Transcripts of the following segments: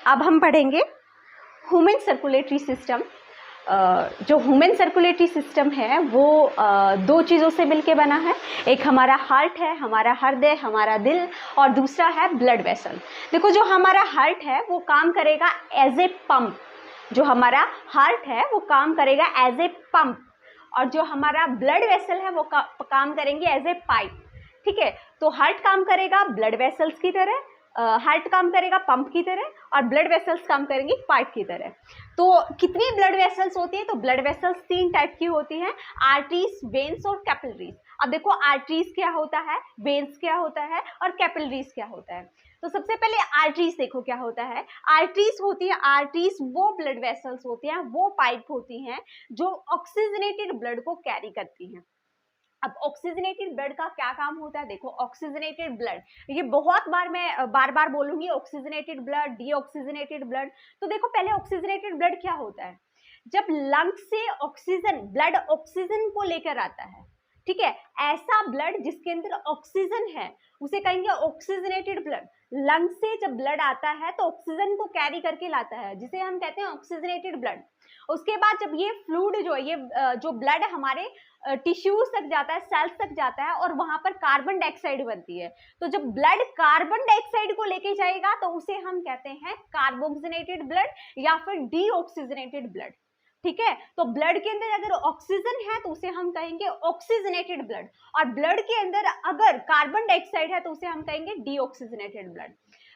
अब हम पढ़ेंगे ह्यूमन सर्कुलेटरी सिस्टम। जो ह्यूमन सर्कुलेटरी सिस्टम है वो दो चीज़ों से मिलके बना है। एक हमारा हार्ट है, हमारा हृदय, हमारा दिल, और दूसरा है ब्लड वेसल। देखो, जो हमारा हार्ट है वो काम करेगा एज ए पंप। जो हमारा हार्ट है वो काम करेगा एज ए पंप, और जो हमारा ब्लड वेसल है वो काम करेंगे एज ए पाइप। ठीक है, तो हार्ट काम करेगा ब्लड वेसल्स की तरह, हार्ट काम करेगा पंप की तरह, और ब्लड वेसल्स काम करेंगी पाइप की तरह। तो कितनी ब्लड वेसल्स होती है? तो ब्लड वेसल्स 3 टाइप की होती हैं, आर्टरीज, वेन्स और कैपिलरीज। अब देखो, आर्टरीज क्या होता है, वेन्स क्या होता है, और कैपिलरीज क्या होता है। तो सबसे पहले आर्टरीज देखो क्या होता है। आर्टरीज होती है, आर्टरीज वो ब्लड वेसल्स होती हैं, वो पाइप होती हैं जो ऑक्सीजनेटेड ब्लड को कैरी करती हैं। अब ऑक्सीजनेटेड ब्लड का क्या काम होता है? देखो, ऑक्सीजनेटेड ब्लड, ये बहुत बार मैं बार बार बोलूंगी, ऑक्सीजनेटेड ब्लड, डीऑक्सीजनेटेड ब्लड। तो देखो, पहले ऑक्सीजनेटेड ब्लड क्या होता है? जब लंग से ऑक्सीजन, ब्लड ऑक्सीजन को लेकर आता है, ठीक है, ऐसा ब्लड जिसके अंदर ऑक्सीजन है उसे कहेंगे ऑक्सीजनेटेड ब्लड। लंग से जब ब्लड आता है तो ऑक्सीजन को कैरी करके लाता है, जिसे हम कहते हैं ऑक्सीजनेटेड ब्लड। उसके बाद जब ये फ्लूइड जो है, ये जो ब्लड हमारे टिश्यूज तक जाता है, सेल्स तक जाता है, और वहां पर कार्बन डाइऑक्साइड बनती है। तो जब ब्लड कार्बन डाइऑक्साइड को लेके जाएगा तो उसे हम कहते हैं कार्बोक्सिनेटेड ब्लड या फिर डीऑक्सीजनेटेड ब्लड। ठीक है, तो ब्लड के अंदर अगर ऑक्सीजन है तो उसे हम कहेंगे ऑक्सीजनेटेड ब्लड, और ब्लड के अंदर अगर कार्बन डाइऑक्साइड है तो उसे हम कहेंगे डीऑक्सीजनेटेड ब्लड।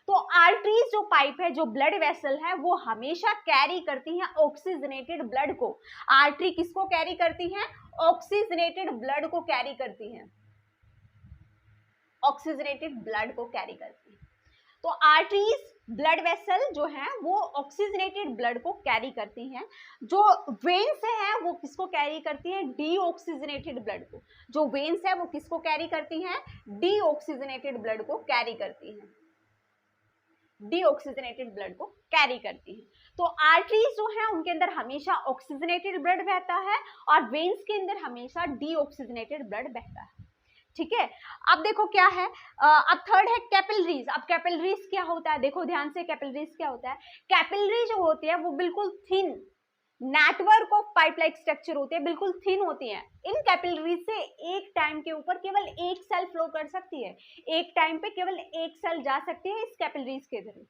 तो आर्टरीज जो पाइप है, जो ब्लड वेसल है, वो हमेशा कैरी करती हैं ऑक्सीजनेटेड ब्लड को। आर्टरी किसको कैरी करती हैं? ऑक्सीजनेटेड ब्लड को कैरी करती हैं, ऑक्सीजनेटेड ब्लड को कैरी करती हैं। तो आर्टरीज, ब्लड वेसल जो है वो ऑक्सीजनेटेड ब्लड को कैरी करती हैं। जो वेन्स है वो किसको कैरी करती हैं? डीऑक्सीजनेटेड ब्लड को। जो वेन्स है वो किसको कैरी करती हैं? डीऑक्सीजनेटेड ब्लड को कैरी करती हैं, डीऑक्सीजनेटेड ब्लड को कैरी करती हैं। तो आर्टरीज जो है उनके अंदर हमेशा ऑक्सीजनेटेड ब्लड बहता है, और वेन्स के अंदर हमेशा डीऑक्सीजनेटेड ब्लड बहता है। ठीक है, अब देखो क्या है, अब थर्ड है कैपिलरीज। अब कैपिलरीज क्या होता है? देखो ध्यान से, कैपिलरीज क्या होता है? कैपिलरी जो होती है वो बिल्कुल thin network of pipe like structure होते हैं, बिल्कुल थिन होती हैं। इन कैपिलरीज से एक टाइम के ऊपर केवल एक सेल फ्लो कर सकती है, एक टाइम पे केवल एक सेल जा सकती है इस कैपिलरीज के थ्रू।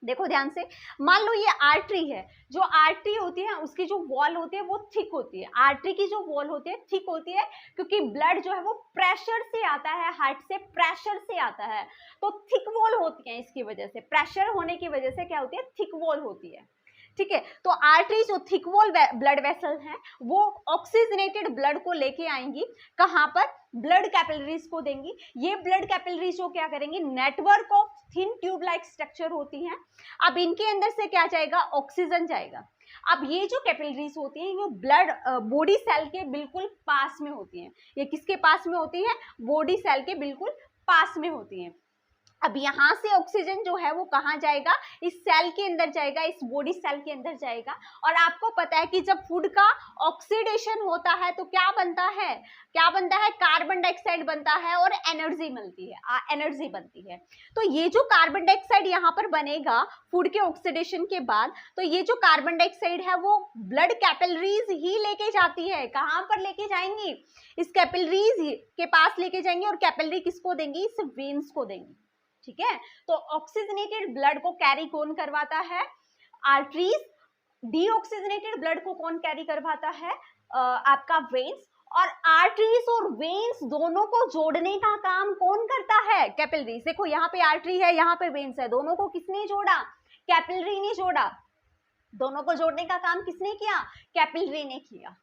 देखो ध्यान से, मान लो ये आर्टरी है, जो आर्टरी होती है उसकी जो वॉल होती है वो थिक होती है। आर्टरी की जो वॉल होती है थिक होती है, क्योंकि ब्लड जो है वो प्रेशर से आता है, हार्ट से प्रेशर से आता है, तो थिक वॉल होती है। इसकी वजह से, प्रेशर होने की वजह से क्या होती है? थिक वॉल होती है। ठीक है, तो आर्टरी जो थिक वॉल ब्लड वेसल हैं वो ऑक्सीजनेटेड ब्लड को लेके आएंगी, कहां पर? ब्लड कैपिलरीज को देंगी। ये ब्लड कैपिलरीज जो क्या करेंगी? Network of thin tube like structure होती हैं। अब इनके अंदर से क्या जाएगा? ऑक्सीजन जाएगा। अब ये जो कैपिलरीज होती हैं वो ब्लड बॉडी सेल के बिल्कुल पास में होती हैं। ये किसके पास में होती है? बॉडी सेल के बिल्कुल पास में होती हैं। अब यहां से ऑक्सीजन जो है वो कहां जाएगा? इस सेल के अंदर जाएगा, इस बॉडी सेल के अंदर जाएगा। और आपको पता है कि जब फूड का ऑक्सीडेशन होता है तो क्या बनता है? क्या बनता है? कार्बन डाइऑक्साइड बनता है और एनर्जी मिलती है, एनर्जी बनती है। तो ये जो कार्बन डाइऑक्साइड यहाँ पर बनेगा फूड के ऑक्सीडेशन के बाद, तो ये जो कार्बन डाइऑक्साइड है वो ब्लड कैपिलरीज ही लेके जाती है। कहां पर लेके जाएंगी? इस कैपिलरीज के पास लेके जाएंगे, और कैपिलरी किसको देंगी? इस वेन्स को देंगी। ठीक है, तो ऑक्सीजनेटेड ब्लड को कैरी कौन करवाता है? आर्टरीज। डीऑक्सीजनेटेड ब्लड को कौन कैरी करवाता है? आपका वेन्स। और आर्टरीज और वेन्स दोनों को जोड़ने का काम कौन करता है? कैपिलरीज। देखो यहाँ पे आर्टरी है, यहाँ पे वेन्स है, दोनों को किसने जोड़ा? कैपिलरी ने जोड़ा। दोनों को जोड़ने का काम किसने किया? कैपिलरी ने किया।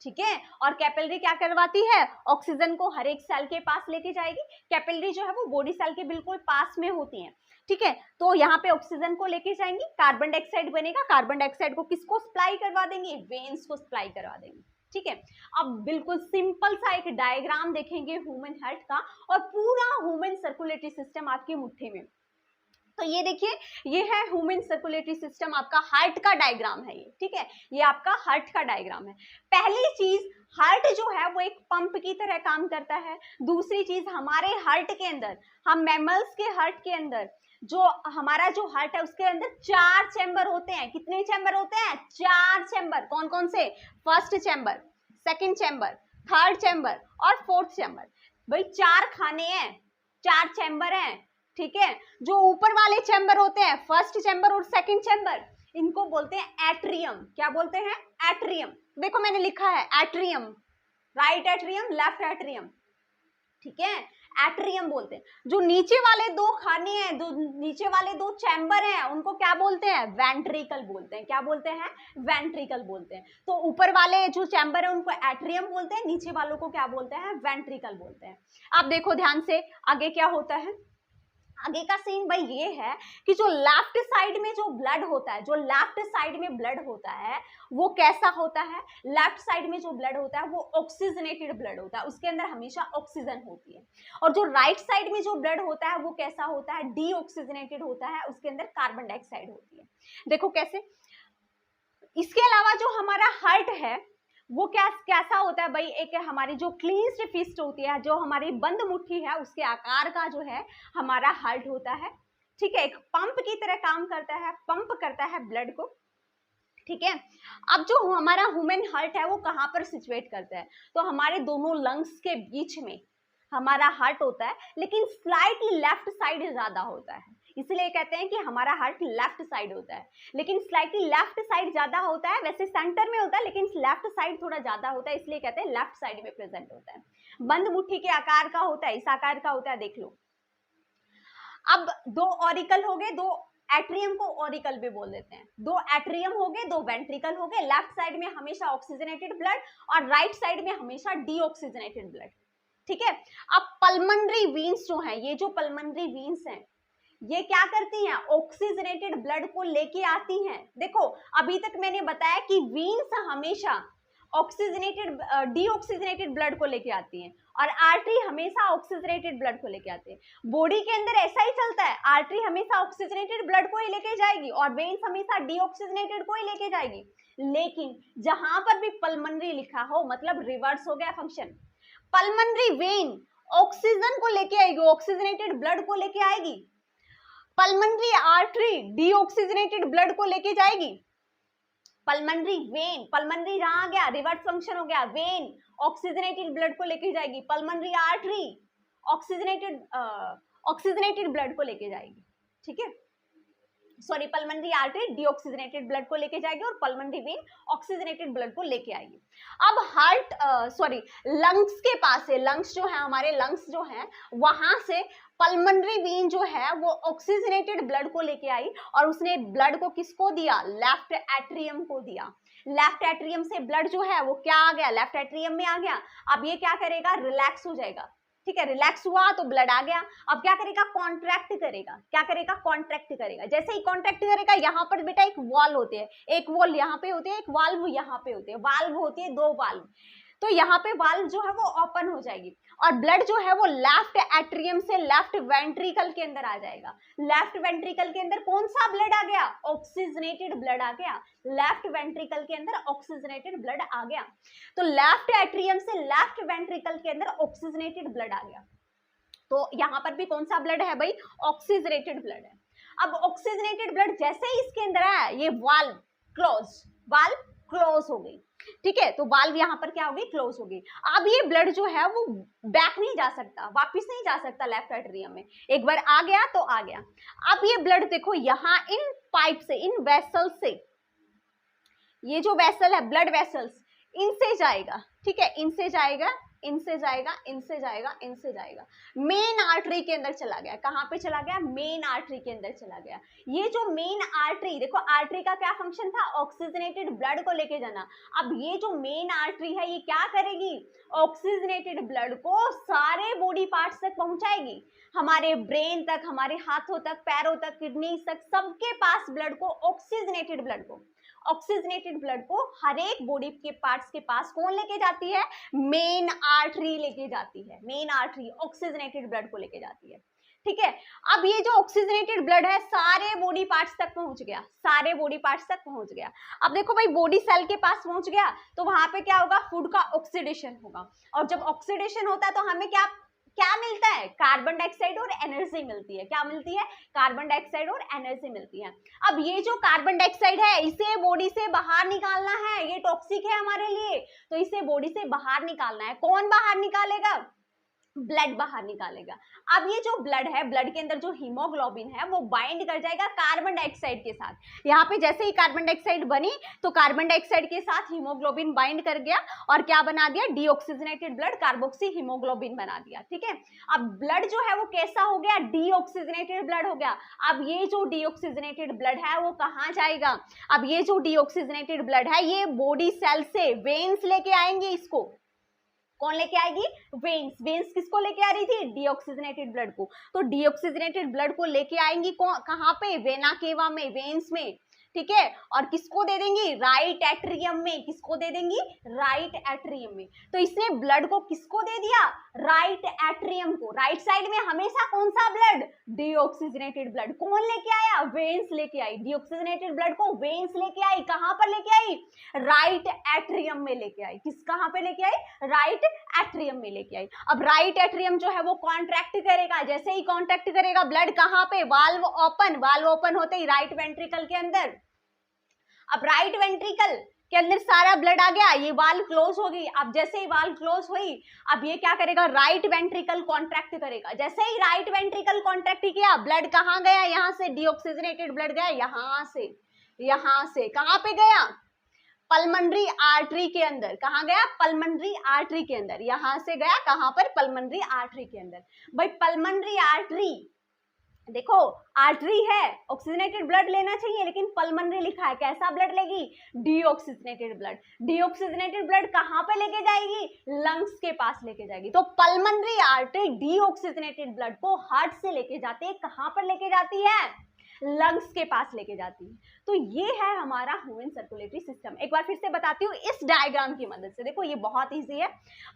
ठीक है, और कैपिलरी क्या करवाती है? ऑक्सीजन को हर एक सेल के पास लेके जाएगी। कैपिलरी जो है वो बॉडी सेल के बिल्कुल पास में होती हैं। ठीक है, तो यहाँ पे ऑक्सीजन को लेके जाएंगी, कार्बन डाइऑक्साइड बनेगा, कार्बन डाइऑक्साइड को किसको सप्लाई करवा देंगे? वेन्स को सप्लाई करवा देंगे। ठीक है, अब बिल्कुल सिंपल सा एक डायग्राम देखेंगे ह्यूमन हार्ट का, और पूरा ह्यूमन सर्कुलेटरी सिस्टम आपकी मुट्ठी में। तो ये देखिए, ये है ह्यूमन सर्कुलेटरी सिस्टम, आपका हार्ट का डायग्राम है ये। ठीक है, ये आपका हार्ट का डायग्राम है। पहली चीज, हार्ट जो है वो एक पंप की तरह काम करता है। दूसरी चीज, हमारे हार्ट के अंदर, हम मैमल्स के हार्ट के अंदर जो हमारा जो हार्ट है उसके अंदर 4 चैम्बर होते हैं। कितने चैम्बर होते हैं? 4 चैम्बर। कौन कौन से? First chamber, second chamber, third chamber और फोर्थ चैम्बर। भाई 4 खाने हैं, 4 चैम्बर हैं, ठीक है। जो ऊपर वाले चैम्बर होते हैं, फर्स्ट चैम्बर और सेकंड चैम्बर, इनको बोलते हैं एट्रियम। क्या बोलते हैं? एट्रियम। देखो मैंने लिखा है atrium, right atrium, left atrium, ठीक है, एट्रियम बोलते हैं। जो नीचे वाले 2 खाने हैं, जो नीचे वाले 2 चैम्बर हैं, उनको क्या बोलते हैं? वेंट्रिकल बोलते हैं। क्या बोलते हैं? वेंट्रिकल बोलते हैं। तो ऊपर वाले जो चैम्बर है उनको एट्रियम बोलते हैं, नीचे वालों को क्या बोलते हैं? वेंट्रिकल बोलते हैं। अब देखो ध्यान से आगे क्या होता है। आगे का सीन भाई ये है कि जो लेफ्ट साइड में जो ब्लड होता है, जो लेफ्ट साइड में ब्लड होता है वो कैसा होता है? लेफ्ट साइड में जो ब्लड होता है वो ऑक्सीजनेटेड ब्लड होता है, उसके अंदर हमेशा ऑक्सीजन होती है। और जो राइट साइड में जो ब्लड होता है वो कैसा होता है? डीऑक्सीजनेटेड होता है, उसके अंदर कार्बन डाइऑक्साइड होती है। देखो कैसे। इसके अलावा जो हमारा हार्ट है वो कैसा होता है भाई? एक हमारी जो क्लींस्ड फिस्ट होती है, जो हमारी बंद मुट्ठी है, उसके आकार का जो है हमारा हार्ट होता है, ठीक है। एक पंप की तरह काम करता है, पंप करता है ब्लड को, ठीक है। अब जो हमारा ह्यूमन हार्ट है वो कहाँ पर सिचुएट करता है? तो हमारे दोनों लंग्स के बीच में हमारा हार्ट होता है, लेकिन स्लाइटली लेफ्ट साइड ज्यादा होता है, इसलिए कहते हैं कि हमारा हार्ट लेफ्ट साइड होता है। लेकिन स्लाइटली लेफ्ट साइड ज्यादा होता है, वैसे सेंटर में होता है लेकिन लेफ्ट साइड थोड़ा ज्यादा होता है, इसलिए कहते हैं लेफ्ट साइड में प्रेजेंट होता है। बंद मुट्ठी के आकार का होता है, इस आकार का होता है, देख लो। अब 2 ऑरिकल हो गए, 2 एट्रियम को ऑरिकल भी बोल देते हैं। 2 एट्रियम हो गए, 2 वेंट्रिकल हो गए। लेफ्ट साइड में हमेशा ऑक्सीजनेटेड ब्लड और राइट साइड में हमेशा डीऑक्सीजनेटेड ब्लड, ठीक है। अब पल्मोनरी वीन्स जो है, ये जो पल्मोनरी वीन्स हैं ये क्या करती हैं? ऑक्सीजनेटेड ब्लड को लेके आती हैं। देखो अभी तक मैंने बताया कि वीन्स हमेशा ऑक्सीजनेटेड डीऑक्सीजनेटेड ब्लड को लेके आती हैं और आर्टरी हमेशा ऑक्सीजनेटेड ब्लड को लेके आती है। बॉडी के अंदर ऐसा ही चलता है, आर्टरी हमेशा ऑक्सीजनेटेड ब्लड को ही लेके जाएगी और वेन्स हमेशा डीऑक्सीजनेटेड को ही लेके जाएगी। लेकिन जहां पर भी पल्मोनरी लिखा हो मतलब रिवर्स हो गया फंक्शन। पल्मोनरी वेन ऑक्सीजन को लेके आएगी, ऑक्सीजनेटेड ब्लड को लेके आएगी। पल्मोनरी आर्टरी डीऑक्सीजनेटेड ब्लड को लेके जाएगी। पल्मोनरी वेन, पल्मोनरी जहां गया रिवर्स फंक्शन हो गया, वेन ऑक्सीजनेटेड ब्लड को लेके जाएगी, पल्मोनरी आर्टरी ऑक्सीजनेटेड ब्लड को लेके जाएगी, ठीक है। Sorry, pulmonary artery deoxygenated blood को लेके जाएगी और पल्मोनरी वेन ऑक्सीजनेटेड ब्लड को लेके आएगी। अब हार्ट लंग्स के पास है, लंग्स जो है हमारे लंग्स जो है वहां से पल्मोनरी वेन जो है वो ऑक्सीजनेटेड ब्लड को लेके आई और उसने ब्लड को किसको दिया? लेफ्ट एट्रियम को दिया। लेफ्ट एट्रियम से ब्लड जो है वो क्या आ गया? लेफ्ट एट्रियम में आ गया। अब ये क्या करेगा? रिलैक्स हो जाएगा, ठीक है। रिलैक्स हुआ तो ब्लड आ गया। अब क्या करेगा? कॉन्ट्रैक्ट करेगा। क्या करेगा? कॉन्ट्रैक्ट करेगा। जैसे ही कॉन्ट्रैक्ट करेगा, यहाँ पर बेटा एक वॉल होती है, एक वॉल यहाँ पे होती है, एक वाल्व यहाँ पे होती है, वाल्व होती है 2 वाल्व। तो यहाँ पे वाल्व जो है वो ओपन हो जाएगी और ब्लड जो है वो लेफ्ट एट्रियम से लेफ्ट वेंट्रिकल के अंदर आ जाएगा। लेफ्ट वेंट्रिकल के अंदर कौन सा ब्लड आ गया? ऑक्सीजनेटेड ब्लड आ गया। लेफ्ट वेंट्रिकल के अंदर ऑक्सीजनेटेड ब्लड आ गया। तो लेफ्ट एट्रियम से लेफ्ट वेंट्रिकल के अंदर ऑक्सीजनेटेड ब्लड आ गया। तो यहाँ पर भी कौन सा ब्लड है भाई? ऑक्सीजनेटेड ब्लड है। अब ऑक्सीजनेटेड ब्लड जैसे ही इसके अंदर आया, ये वाल्व क्लोज हो गई, ठीक है। तो वाल्व यहाँ पर क्या हो गई? क्लोज हो गई। अब ये ब्लड जो है वो बैक नहीं जा सकता, वापिस नहीं जा सकता लेफ्ट एट्रियम में। एक बार आ गया तो आ गया। अब ये ब्लड देखो यहाँ इन पाइप से, इन वेसल से, ये जो वेसल है ब्लड वेसल्स, इनसे जाएगा, ठीक है, इनसे जाएगा, इनसे जाएगा, इनसे जाएगा, इनसे जाएगा, मेन आर्टरी के अंदर चला गया। कहां पे चला गया? मेन आर्टरी के अंदर चला गया। ये जो मेन आर्टरी, देखो आर्टरी का क्या फंक्शन था? ऑक्सीजनेटेड ब्लड को लेके जाना। अब ये जो मेन आर्टरी है ये क्या करेगी? ऑक्सीजनेटेड ब्लड को सारे बॉडी पार्ट्स तक पहुंचाएगी, हमारे ब्रेन तक, हमारे हाथों तक, पैरों तक, किडनी तक, सबके पास ब्लड को, ऑक्सीजनेटेड ब्लड को, ऑक्सीजनेटेड ब्लड को हर एक बॉडी के पार्ट्स के पास कौन लेके जाती है? मेन आर्टरी लेके जाती है। मेन आर्टरी ऑक्सीजनेटेड ब्लड को लेके जाती है, ठीक है। अब ये जो ऑक्सीजनेटेड ब्लड है सारे बॉडी पार्ट्स तक पहुंच गया, सारे बॉडी पार्ट्स तक पहुंच गया। अब देखो भाई, बॉडी सेल के पास पहुंच गया तो वहां पे क्या होगा? फूड का ऑक्सीडेशन होगा और जब ऑक्सीडेशन होता है तो हमें क्या क्या मिलता है? कार्बन डाइऑक्साइड और एनर्जी मिलती है। क्या मिलती है? कार्बन डाइऑक्साइड और एनर्जी मिलती है। अब ये जो कार्बन डाइऑक्साइड है इसे बॉडी से बाहर निकालना है, ये टॉक्सिक है हमारे लिए, तो इसे बॉडी से बाहर निकालना है। कौन बाहर निकालेगा? ब्लड बाहर निकालेगा। अब ये जो ब्लड है, ब्लड के अंदर जो हीमोग्लोबिन है वो बाइंड कर जाएगा कार्बन डाइऑक्साइड के साथ। यहाँ पे जैसे ही कार्बन डाइऑक्साइड बनी तो कार्बन डाइऑक्साइड के साथ हीमोग्लोबिन बाइंड कर गया और क्या बना दिया? डीऑक्सीजनेटेड ब्लड, कार्बोक्सी हीमोग्लोबिन बना दिया। ठीक है, अब ब्लड जो है वो कैसा हो गया? डीऑक्सीजनेटेड ब्लड हो गया। अब ये जो डीऑक्सीजनेटेड ब्लड है वो कहाँ जाएगा? अब ये जो डीऑक्सीजनेटेड ब्लड है ये बॉडी सेल से वेन्स लेके आएंगे इसको। कौन लेके आएगी? वेन्स। वेन्स किसको लेके आ रही थी? डीऑक्सीजनेटेड ब्लड को। तो डीऑक्सीजनेटेड ब्लड को लेके आएंगी कहाँ पे? वेना केवा में, वेन्स में। ठीक है, और किसको दे देंगी? राइट एट्रियम में। किसको दे देंगी? राइट एट्रियम में। तो इसने ब्लड को किसको दे दिया? राइट एट्रियम को। राइट साइड में हमेशा कौन सा ब्लड? Deoxygenated blood. कौन लेके आया? वेन्स लेके आई। डीऑक्सीजनेटेड ब्लड को वेन्स लेके आई। कहां पर लेके आई? राइट एट्रियम में लेके आई। कहां पे लेके आई? राइट एट्रियम में लेके आई। अब राइट एट्रियम जो है वो कॉन्ट्रैक्ट करेगा। जैसे ही कॉन्ट्रैक्ट करेगा ब्लड कहां पे? Valve open. वाल्व ओपन होते ही राइट वेंट्रिकल के अंदर। अब राइट वेंट्रिकल के अंदर सारा ब्लड आ गया, ये वाल्व क्लोज हो गई। अब जैसे ही वाल्व क्लोज हुई, अब ये क्या करेगा? राइट वेंट्रिकल कॉन्ट्रैक्ट करेगा। जैसे ही राइट वेंट्रिकल कॉन्ट्रैक्ट किया, ब्लड कहाँ गया? यहाँ से डीऑक्सीजनेटेड ब्लड गया यहाँ से कहाँ पे गया? पल्मनरी आर्टरी के अंदर। कहाँ गया? पल्मनरी आर्टरी के अंदर। यहां से गया कहां पर? पल्मनरी आर्टरी के अंदर। भाई पल्मनरी आर्टरी, देखो आर्टरी है, ऑक्सीजनेटेड ब्लड लेना चाहिए, लेकिन पल्मनरी लिखा है। कैसा ब्लड लेगी? Deoxygenated blood. डीऑक्सीजनेटेड ब्लड कहां पे लेके जाएगी? लंग्स के पास लेके जाएगी। तो पल्मनरी आर्टरी डीऑक्सीजनेटेड ब्लड को हार्ट से लेके जाती है। कहां पर लेके जाती है? लंग्स के पास लेके जाती है। तो ये है हमारा ह्यूमन सर्कुलेटरी सिस्टम। एक बार फिर से बताती हूँ इस डायग्राम की मदद से। देखो ये बहुत इजी है,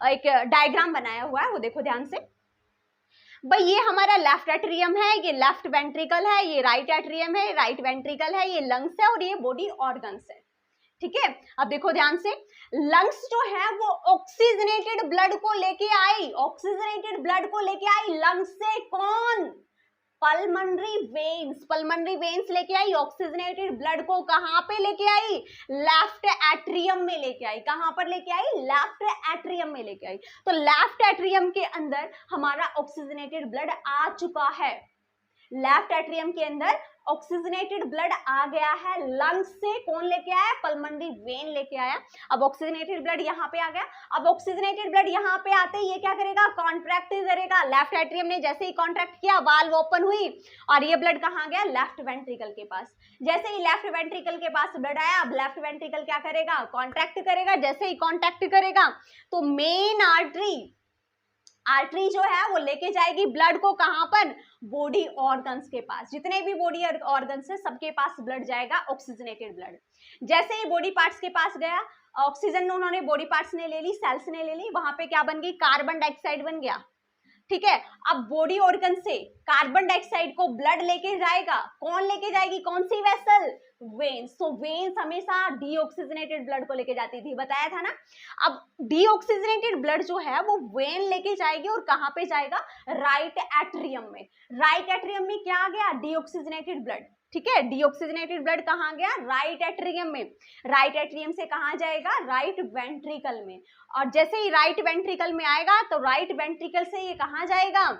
एक डायग्राम बनाया हुआ है, वो देखो ध्यान से। भाई ये हमारा लेफ्ट एट्रियम है, ये लेफ्ट वेंट्रिकल है, ये राइट एट्रियम है, राइट वेंट्रिकल है, ये लंग्स है और ये बॉडी ऑर्गन्स है। ठीक है, अब देखो ध्यान से, लंग्स जो है वो ऑक्सीजनेटेड ब्लड को लेके आई। ऑक्सीजनेटेड ब्लड को लेके आई लंग्स से। कौन? Pulmonary veins. पल्मनरी वेन्स लेके आई ऑक्सीजनेटेड ब्लड को। कहां पे लेके आई? लेफ्ट एट्रियम में लेके आई। कहां पर लेके आई? लेफ्ट एट्रियम में लेके आई। तो लेफ्ट एट्रियम के अंदर हमारा ऑक्सीजनेटेड ब्लड आ चुका है। लेफ्ट एट्रियम के अंदर ऑक्सीजनेटेड ब्लड आ गया है लंग्स से। कौन लेके आया? पल्मनरी वेन लेके आया। अब ऑक्सीजनेटेड ब्लड यहाँ पे आ गया। अब ऑक्सीजनेटेड ब्लड यहाँ पे आते ही ये क्या करेगा? कॉन्ट्रैक्ट करेगा। लेफ्ट एट्रियम ने जैसे ही कॉन्ट्रैक्ट किया, वाल्व ओपन हुई और ये ब्लड कहाँ गया? लेफ्ट वेंट्रिकल के पास। जैसे ही लेफ्ट वेंट्रिकल के पास ब्लड आया, अब लेफ्ट वेंट्रिकल क्या करेगा? कॉन्ट्रैक्ट करेगा। जैसे ही कॉन्ट्रैक्ट करेगा तो मेन आर्टरी जो है वो लेके जाएगी ब्लड को। कहां पर? बॉडी ऑर्गन्स के पास। जितने भी बॉडी ऑर्गन्स है सबके पास ब्लड जाएगा, ऑक्सीजनेटेड ब्लड। जैसे ही बॉडी पार्ट्स के पास गया, ऑक्सीजन उन्होंने बॉडी पार्ट्स ने ले ली, सेल्स ने ले ली, वहां पे क्या बन गई? कार्बन डाइऑक्साइड बन गया। ठीक है, अब बॉडी ऑर्गन से कार्बन डाइऑक्साइड को ब्लड लेके जाएगा। कौन लेके जाएगी? कौन सी वेसल? वेन्स। तो वेन्स हमेशा डीऑक्सीजनेटेड ब्लड को लेके जाती थी, बताया था ना। अब डीऑक्सीजनेटेड ब्लड जो है वो वेन लेके जाएगी और कहां पे जाएगा? राइट एट्रियम में। राइट एट्रियम में क्या आ गया? Deoxygenated blood. ठीक है, डीऑक्सीजनेटेड ब्लड कहां गया? राइट एट्रियम में। राइट एट्रियम से कहां जाएगा? राइट वेंट्रिकल में। और जैसे ही राइट वेंट्रिकल में आएगा तो राइट वेंट्रिकल से ये कहां जाएगा?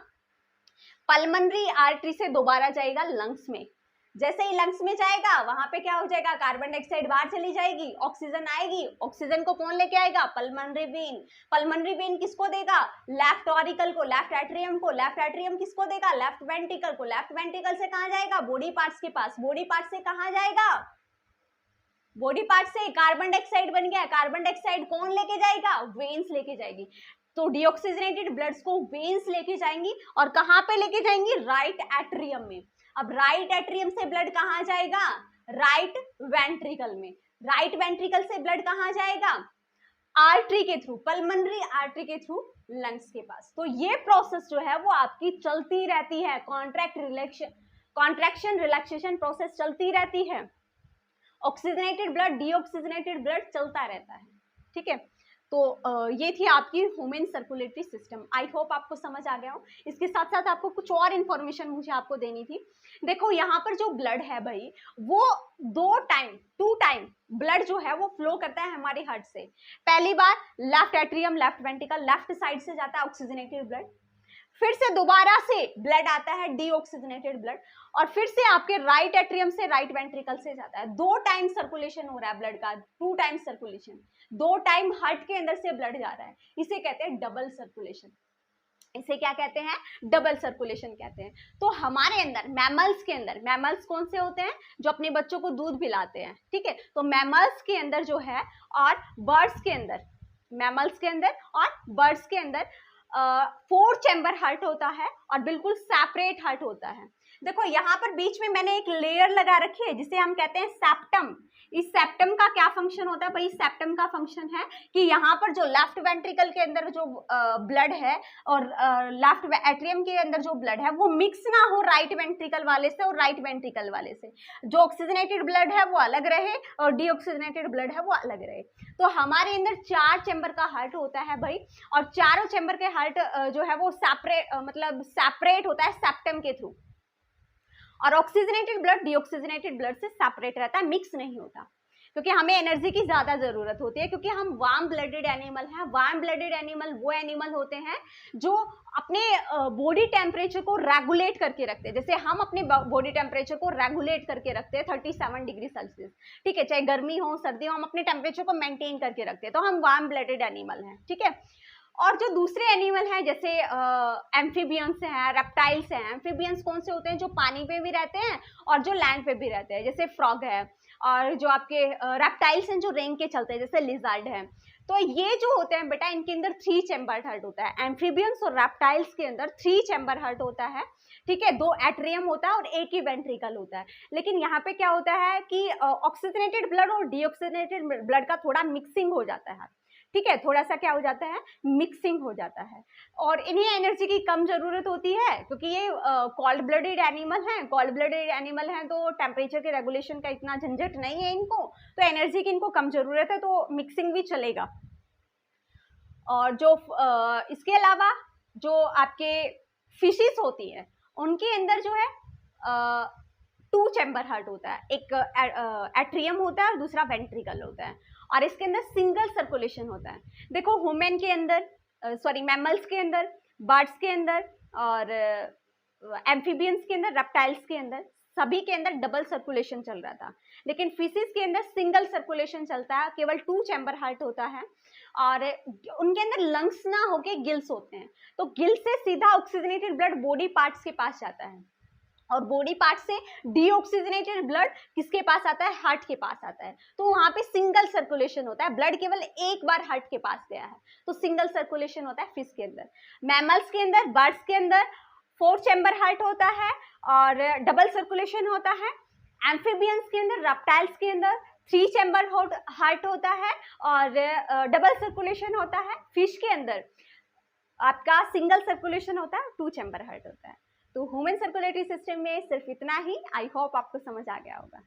पल्मनरी आर्टरी से दोबारा जाएगा लंग्स में। जैसे ही लंग्स में जाएगा वहां पे क्या हो जाएगा? कार्बन डाइऑक्साइड बाहर चली जाएगी, ऑक्सीजन आएगी। ऑक्सीजन को कौन लेके आएगा? Pulmonary when. पल्मनरी वेन किसको देगा? लेफ्ट ऑरिकल को, लेफ्ट एट्रियम को। लेफ्ट एट्रियम किसको देगा? लेफ्ट वेंट्रिकल को। लेफ्ट वेंट्रिकल से कहां जाएगा? बॉडी पार्ट्स के पास। बॉडी पार्ट से कहां जाएगा? बॉडी पार्ट से कार्बन डाइऑक्साइड बन गया। कार्बन डाइऑक्साइड कौन लेके जाएगा? वेन्स लेके जाएगी। तो डीऑक्सीजनेटेड ब्लड्स को वेन्स लेके जाएंगी और कहां पे लेके जाएंगी? राइट एट्रियम में। अब राइट एट्रियम से ब्लड कहां जाएगा? राइट वेंट्रिकल में। राइट वेंट्रिकल से ब्लड कहां जाएगा? आर्टरी के थ्रू, पल्मनरी आर्टरी के थ्रू लंग्स के पास। तो ये प्रोसेस जो है वो आपकी चलती रहती है। कॉन्ट्रैक्शन रिलैक्सेशन प्रोसेस चलती रहती है। ऑक्सीजनेटेड ब्लड, डीऑक्सीजनेटेड ब्लड चलता रहता है। ठीक है, तो ये थी आपकी human circulatory system. I hope आपको समझ आ गया हो। इसके साथ साथ आपको कुछ और इन्फॉर्मेशन मुझे आपको देनी थी। देखो यहाँ पर जो ब्लड है भाई, वो टू टाइम ब्लड जो है वो फ्लो करता है हमारे हार्ट से। पहली बार left atrium, left ventricle, left side से जाता है ऑक्सीजनेटेड ब्लड, फिर से दोबारा से ब्लड आता है डीऑक्सीजनेटेड ब्लड, और फिर से आपके राइट एट्रियम से राइट वेंट्रिकल से जाता है। 2 टाइम सर्कुलेशन हो रहा है ब्लड का, 2 टाइम सर्कुलेशन, 2 टाइम हार्ट के अंदर से ब्लड जा रहा है। इसे कहते हैं डबल सर्कुलेशन। इसे क्या कहते हैं? डबल सर्कुलेशन कहते हैं। तो हमारे अंदर मैमल्स के अंदर, मैमल्स कौन से होते हैं? जो अपने बच्चों को दूध पिलाते हैं, ठीक है। तो मैमल्स के अंदर जो है और बर्ड्स के अंदर, मैमल्स के अंदर और बर्ड्स के अंदर 4 चैम्बर हार्ट होता है और बिल्कुल सेपरेट हार्ट होता है। देखो यहाँ पर बीच में मैंने एक लेयर लगा रखी है जिसे हम कहते हैं सेप्टम। इस सेप्टम का क्या फंक्शन होता है भाई? सेप्टम का फंक्शन है कि यहाँ पर जो लेफ्ट वेंट्रिकल के अंदर जो ब्लड है और लेफ्ट एट्रियम के अंदर जो ब्लड है वो मिक्स ना हो राइट वेंट्रिकल वाले से और राइट वेंट्रिकल वाले से। जो ऑक्सीजनेटेड ब्लड है वो अलग रहे और डीऑक्सीजनेटेड ब्लड है वो अलग रहे। तो हमारे अंदर 4 चैम्बर का हार्ट होता है भाई, और चारों चैम्बर के हार्ट जो है वो सेपरेट होता है सेप्टम के थ्रू। और ऑक्सीजनेटेड ब्लड डीऑक्सीजनेटेड ब्लड से सेपरेट रहता है, मिक्स नहीं होता, क्योंकि हमें एनर्जी की ज्यादा जरूरत होती है, क्योंकि हम वार्म ब्लडेड एनिमल हैं। वार्म ब्लडेड एनिमल वो एनिमल होते हैं जो अपने बॉडी टेम्परेचर को रेगुलेट करके रखते हैं। जैसे हम अपने बॉडी टेम्परेचर को रेगुलेट करके रखते हैं 37 डिग्री सेल्सियस, ठीक है। चाहे गर्मी हो सर्दी हो, हम अपने टेम्परेचर को मेंटेन करके रखते हैं, तो हम वार्म ब्लडेड एनिमल हैं, ठीक है। और जो दूसरे एनिमल हैं जैसे एम्फीबियंस हैं, रेप्टाइल्स हैं। एम्फीबियंस कौन से होते हैं? जो पानी पे भी रहते हैं और जो लैंड पे भी रहते हैं, जैसे फ्रॉग है। और जो आपके रेप्टाइल्स हैं जो रेंग के चलते हैं, जैसे लिजर्ड है। तो ये जो होते हैं बेटा, इनके अंदर 3 चैम्बर हार्ट होता है। एम्फीबियंस और रेप्टाइल्स के अंदर 3 चैम्बर हार्ट होता है, ठीक है। 2 एट्रियम होता है और एक ही वेंट्रिकल होता है। लेकिन यहाँ पे क्या होता है कि ऑक्सीजनेटेड ब्लड और डीऑक्सीजनेटेड ब्लड का थोड़ा मिक्सिंग हो जाता है, ठीक है। थोड़ा सा क्या हो जाता है? मिक्सिंग हो जाता है। और इन्हें एनर्जी की कम जरूरत होती है, क्योंकि ये कोल्ड ब्लडेड एनिमल हैं। कोल्ड ब्लडेड एनिमल हैं तो टेम्परेचर के रेगुलेशन का इतना झंझट नहीं है इनको, तो एनर्जी की इनको कम जरूरत है, तो मिक्सिंग भी चलेगा। और जो इसके अलावा जो आपके फिशेस होती है, उनके अंदर जो है 2 चैम्बर हार्ट होता है। एक एट्रियम होता है और दूसरा वेंट्रिकल होता है, और इसके अंदर सिंगल सर्कुलेशन होता है। देखो ह्यूमन के अंदर, मैमल्स के अंदर, बर्ड्स के अंदर और एम्फीबियंस के अंदर, रेप्टाइल्स के अंदर, सभी के अंदर डबल सर्कुलेशन चल रहा था। लेकिन फिशेस के अंदर सिंगल सर्कुलेशन चलता है, केवल 2 चैम्बर हार्ट होता है। और उनके अंदर लंग्स ना होके गिल्स होते हैं, तो गिल से सीधा ऑक्सीजनेटेड ब्लड बॉडी पार्ट्स के पास जाता है, और बॉडी पार्ट से डीऑक्सीजनेटेड ब्लड किसके पास आता है? हार्ट के पास आता है। तो वहां पे सिंगल सर्कुलेशन होता है, ब्लड केवल एक बार हार्ट के पास गया है, तो सिंगल सर्कुलेशन होता है फिश के अंदर। मैमल्स के अंदर, बर्ड्स के अंदर 4 चैम्बर हार्ट होता है और डबल सर्कुलेशन होता है। एम्फीबियंस के अंदर, रेप्टाइल्स के अंदर 3 चैम्बर हार्ट होता है और डबल सर्कुलेशन होता है। फिश के अंदर आपका सिंगल सर्कुलेशन होता है, 2 चैम्बर हार्ट होता है। तो ह्यूमन सर्कुलेटरी सिस्टम में सिर्फ इतना ही। आई होप आपको समझ आ गया होगा।